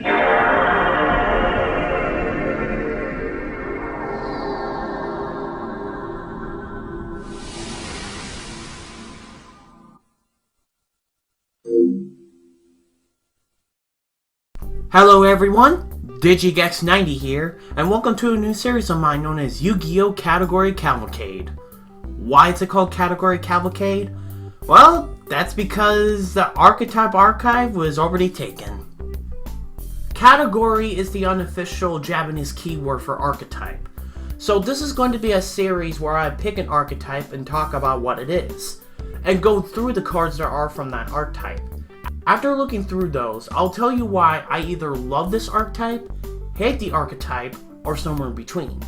Hello everyone, DigiGex90 here, and welcome to a new series of mine known as Yu-Gi-Oh! Category Cavalcade. Why is it called Category Cavalcade? Well, that's because the Archetype Archive was already taken. Category is the unofficial Japanese keyword for archetype. So this is going to be a series where I pick an archetype and talk about what it is, and go through the cards there are from that archetype. After looking through those, I'll tell you why I either love this archetype, hate the archetype, or somewhere in between.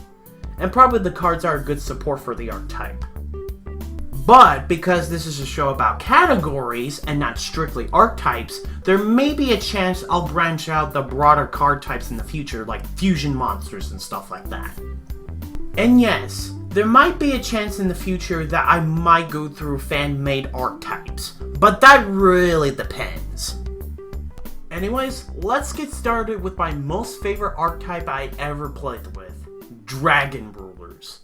And probably the cards are a good support for the archetype. But because this is a show about categories and not strictly archetypes, there may be a chance I'll branch out the broader card types in the future, like fusion monsters and stuff like that. And yes, there might be a chance in the future that I might go through fan-made archetypes, but that really depends. Anyways, let's get started with my most favorite archetype I ever played with, Dragon Rulers.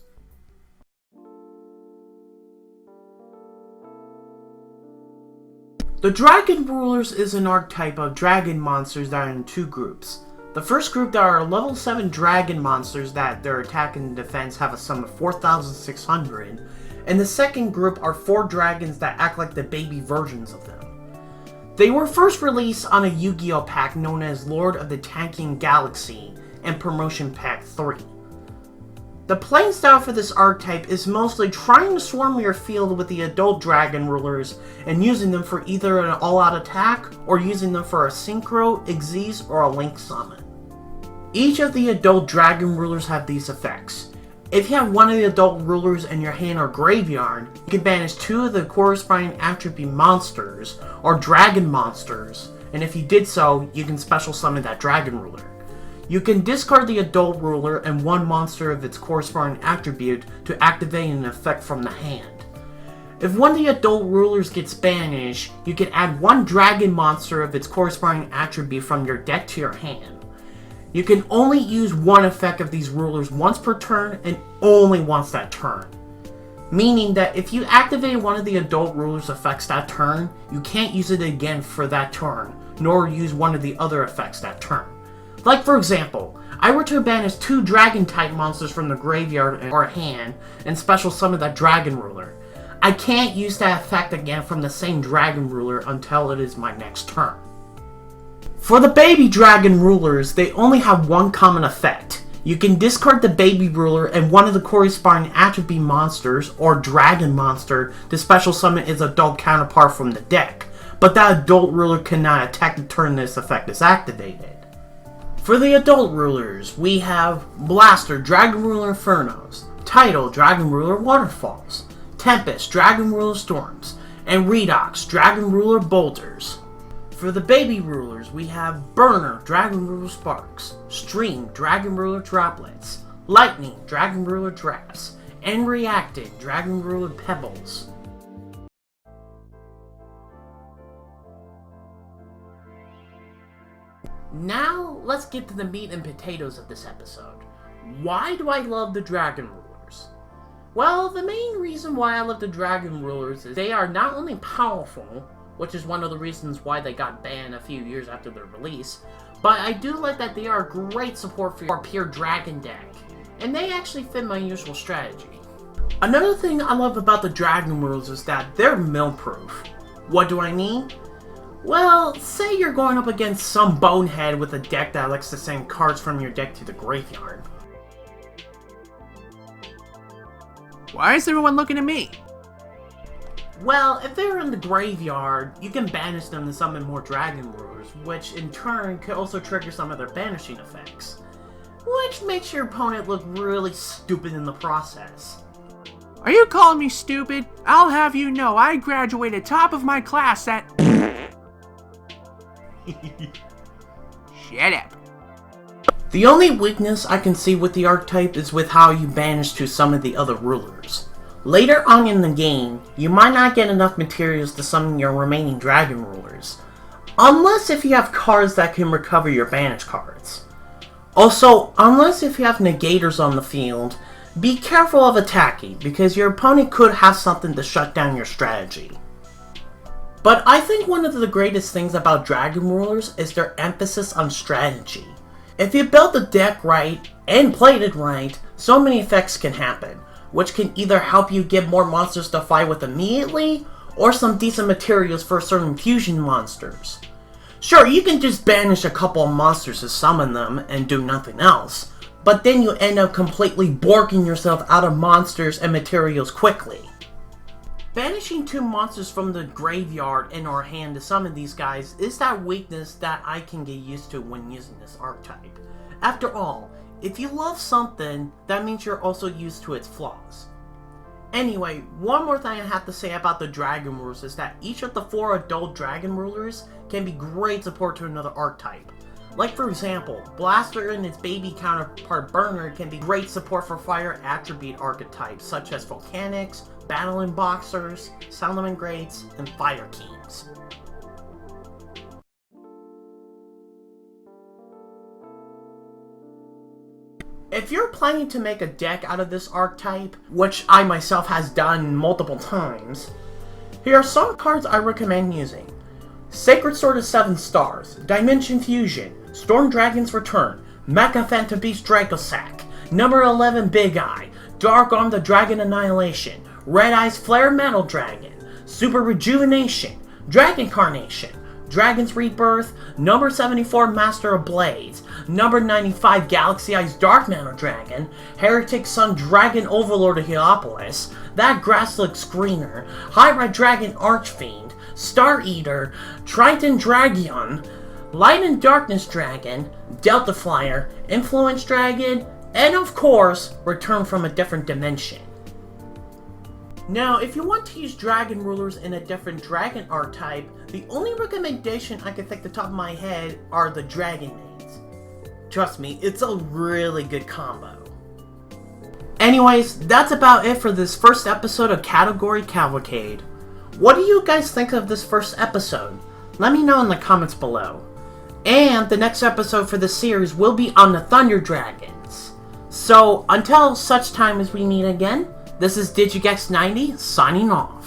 The Dragon Rulers is an archetype of dragon monsters that are in two groups. The first group that are level 7 dragon monsters that their attack and defense have a sum of 4,600, and the second group are 4 dragons that act like the baby versions of them. They were first released on a Yu-Gi-Oh! Pack known as Lord of the Tanking Galaxy and Promotion Pack 3. The playing style for this archetype is mostly trying to swarm your field with the adult dragon rulers and using them for either an all-out attack or using them for a synchro, Xyz, or a link summon. Each of the adult dragon rulers have these effects. If you have one of the adult rulers in your hand or graveyard, you can banish 2 of the corresponding attribute monsters or dragon monsters, and if you did so, you can special summon that dragon ruler. You can discard the adult ruler and 1 monster of its corresponding attribute to activate an effect from the hand. If one of the adult rulers gets banished, you can add 1 dragon monster of its corresponding attribute from your deck to your hand. You can only use 1 effect of these rulers once per turn and only once that turn. Meaning that if you activate one of the adult rulers' effects that turn, you can't use it again for that turn, nor use one of the other effects that turn. Like for example, I were to banish 2 dragon type monsters from the graveyard or hand and special summon that dragon ruler. I can't use that effect again from the same dragon ruler until it is my next turn. For the baby dragon rulers, they only have 1 common effect. You can discard the baby ruler and 1 of the corresponding attribute monsters or dragon monster to special summon its adult counterpart from the deck, but that adult ruler cannot attack the turn this effect is activated. For the adult rulers, we have Blaster, Dragon Ruler Infernos, Tidal, Dragon Ruler Waterfalls, Tempest, Dragon Ruler Storms, and Redox, Dragon Ruler Boulders. For the baby rulers, we have Burner, Dragon Ruler Sparks, Stream, Dragon Ruler Droplets, Lightning, Dragon Ruler Drafts, and Reacted, Dragon Ruler Pebbles. Now, let's get to the meat and potatoes of this episode. Why do I love the Dragon Rulers? Well, the main reason why I love the Dragon Rulers is they are not only powerful, which is one of the reasons why they got banned a few years after their release, but I do like that they are great support for your pure dragon deck, and they actually fit my usual strategy. Another thing I love about the Dragon Rulers is that they're mill-proof. What do I mean? Well, say you're going up against some bonehead with a deck that likes to send cards from your deck to the graveyard. Why is everyone looking at me? Well, if they're in the graveyard, you can banish them to summon more Dragon Rulers, which in turn could also trigger some of their banishing effects, which makes your opponent look really stupid in the process. Are you calling me stupid? I'll have you know I graduated top of my class at... Shut up. The only weakness I can see with the archetype is with how you banish to summon the other rulers. Later on in the game, you might not get enough materials to summon your remaining dragon rulers. Unless if you have cards that can recover your banish cards. Also, unless if you have negators on the field, be careful of attacking, because your opponent could have something to shut down your strategy. But I think one of the greatest things about Dragon Rulers is their emphasis on strategy. If you build the deck right, and played it right, so many effects can happen, which can either help you get more monsters to fight with immediately, or some decent materials for certain fusion monsters. Sure, you can just banish a couple of monsters to summon them and do nothing else, but then you end up completely borking yourself out of monsters and materials quickly. Banishing 2 monsters from the graveyard in our hand to summon these guys is that weakness that I can get used to when using this archetype. After all, if you love something, that means you're also used to its flaws. Anyway, one more thing I have to say about the Dragon Rulers is that each of the 4 adult Dragon Rulers can be great support to another archetype. Like for example, Blaster and its baby counterpart Burner can be great support for fire attribute archetypes such as Volcanics, Battling Boxers, Salomon Greats, and Fire Kings. If you're planning to make a deck out of this archetype, which I myself has done multiple times, here are some cards I recommend using. Sacred Sword of 7 Stars, Dimension Fusion, Storm Dragon's Return, Mecha Phantom Beast Dracosack, Number 11 Big Eye, Dark Arm the Dragon Annihilation, Red Eyes Flare Metal Dragon, Super Rejuvenation, Dragon Carnation, Dragon's Rebirth, Number 74 Master of Blades, Number 95 Galaxy Eyes Dark Metal Dragon, Heretic Sun Dragon Overlord of Heliopolis, That Grass Looks Greener, High Red Dragon Archfiend, Star Eater, Triton Dragon, Light and Darkness Dragon, Delta Flyer, Influence Dragon, and of course, Return from a Different Dimension. Now, if you want to use Dragon Rulers in a different Dragon archetype, the only recommendation I can think off the top of my head are the Dragon Maids. Trust me, it's a really good combo. Anyways, that's about it for this first episode of Category Cavalcade. What do you guys think of this first episode? Let me know in the comments below. And the next episode for this series will be on the Thunder Dragons. So, until such time as we meet again, this is Digigex90 signing off.